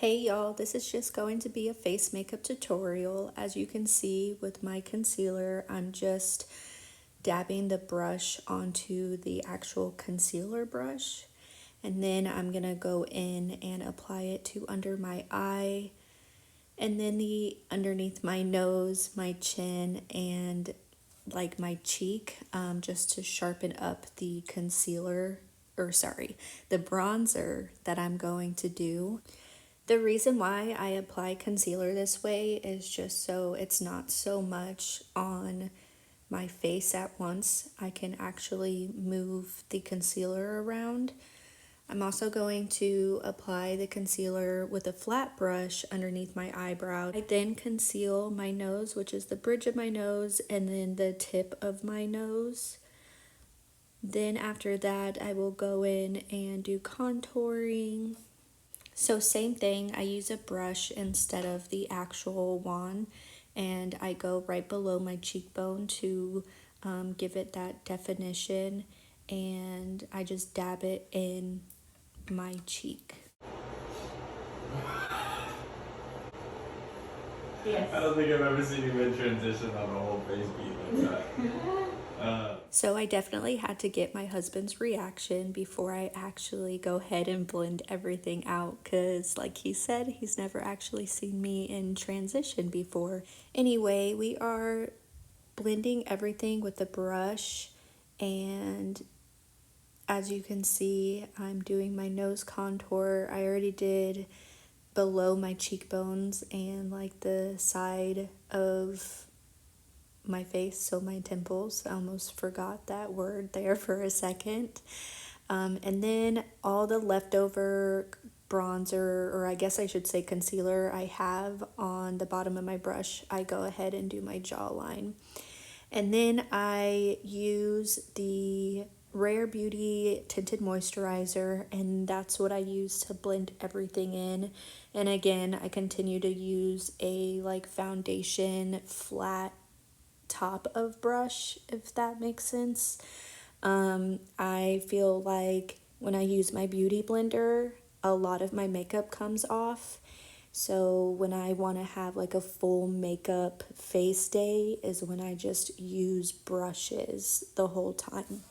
Hey y'all, this is just going to be a face makeup tutorial. As you can see with my concealer, I'm just dabbing the brush onto the actual concealer brush. And then I'm going to go in and apply it to under my eye, and then the underneath my nose, my chin, and like my cheek, just to sharpen up the concealer, or sorry, the bronzer that I'm going to do. The reason why I apply concealer this way is just so it's not so much on my face at once. I can actually move the concealer around. I'm also going to apply the concealer with a flat brush underneath my eyebrow. I then conceal my nose, which is the bridge of my nose, and then the tip of my nose. Then after that, I will go in and do contouring. So same thing, I use a brush instead of the actual wand, and I go right below my cheekbone to give it that definition, and I just dab it in my cheek. Yes. I don't think I've ever seen you mid transition on a whole face beat like that. So I definitely had to get my husband's reaction before I actually go ahead and blend everything out, because like he said, he's never actually seen me in transition before. Anyway, we are blending everything with the brush, and as you can see, I'm doing my nose contour. I already did below my cheekbones and like the side of my face, so my temples. I almost forgot that word there for a second. And then all the leftover bronzer, or I guess I should say concealer, I have on the bottom of my brush, I go ahead and do my jawline. And then I use the Rare Beauty Tinted Moisturizer, and that's what I use to blend everything in. And again, I continue to use a like foundation flat top of brush, if that makes sense. I feel like when I use my beauty blender, a lot of my makeup comes off. So when I want to have like a full makeup face day is when I just use brushes the whole time.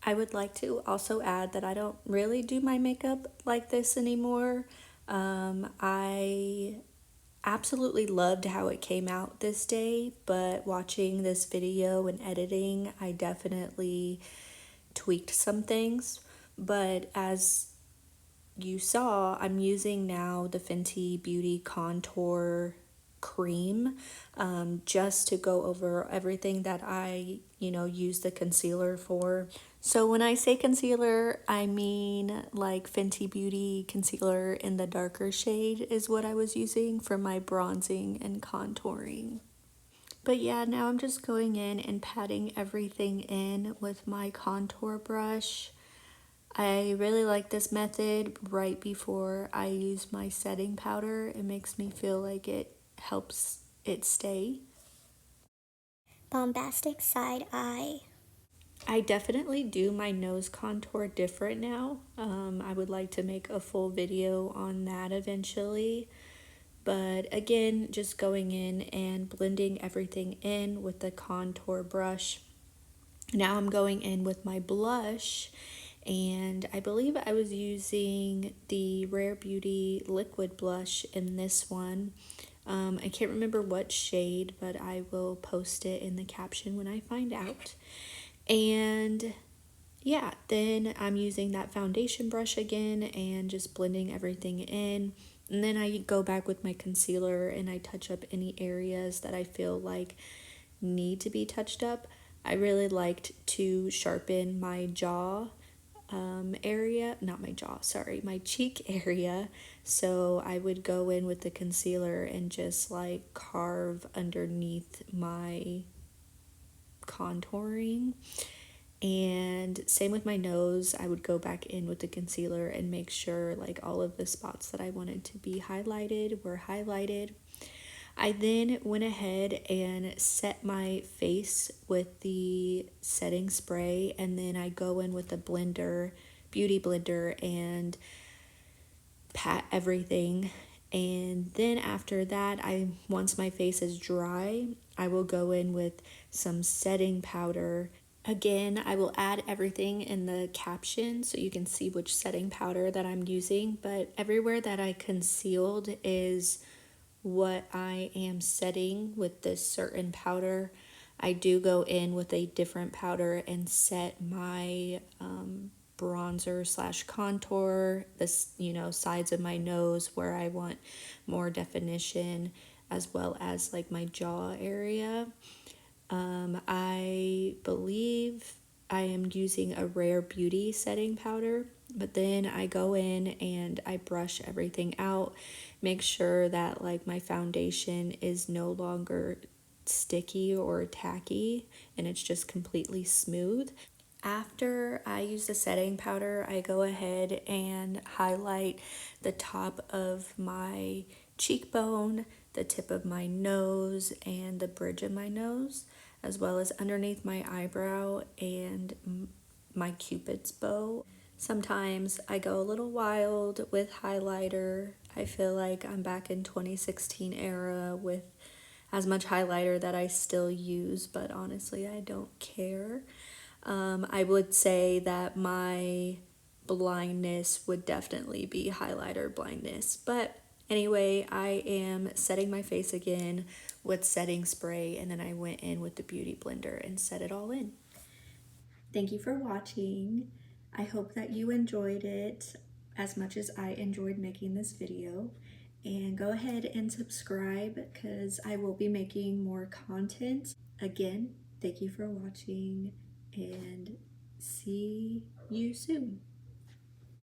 I would like to also add that I don't really do my makeup like this anymore. I absolutely loved how it came out this day, but watching this video and editing, I definitely tweaked some things. But as you saw, I'm using now the Fenty Beauty Contour Cream, just to go over everything that I use the concealer for. So when I say concealer, I mean like Fenty Beauty concealer in the darker shade is what I was using for my bronzing and contouring. But yeah, now I'm just going in and patting everything in with my contour brush. I really like this method right before I use my setting powder. It makes me feel like it helps it stay. Bombastic side eye. I definitely do my nose contour different now. I would like to make a full video on that eventually. But again, just going in and blending everything in with the contour brush. Now I'm going in with my blush, and I believe I was using the Rare Beauty liquid blush in this one. I can't remember what shade, but I will post it in the caption when I find out. And yeah, then I'm using that foundation brush again and just blending everything in. And then I go back with my concealer and I touch up any areas that I feel like need to be touched up. I really liked to sharpen my jaw area, not my jaw, sorry, my cheek area. So I would go in with the concealer and just like carve underneath my contouring. And same with my nose, I would go back in with the concealer and make sure like all of the spots that I wanted to be highlighted were highlighted. I then went ahead and set my face with the setting spray, and then I go in with a blender, beauty blender, and pat everything. And then after that, once my face is dry, I will go in with some setting powder. Again, I will add everything in the caption so you can see which setting powder that I'm using, but everywhere that I concealed is what I am setting with this certain powder. I do go in with a different powder and set my bronzer slash contour, sides of my nose where I want more definition, as well as like my jaw area. I believe I am using a Rare Beauty setting powder, but then I go in and I brush everything out, make sure that like my foundation is no longer sticky or tacky and it's just completely smooth. After I use the setting powder, I go ahead and highlight the top of my cheekbone, the tip of my nose, and the bridge of my nose, as well as underneath my eyebrow and my cupid's bow. Sometimes I go a little wild with highlighter. I feel like I'm back in 2016 era with as much highlighter that I still use, but honestly, I don't care. I would say that my blindness would definitely be highlighter blindness. But anyway, I am setting my face again with setting spray, and then I went in with the beauty blender and set it all in. Thank you for watching. I hope that you enjoyed it as much as I enjoyed making this video. And go ahead and subscribe because I will be making more content. Again, thank you for watching and see you soon.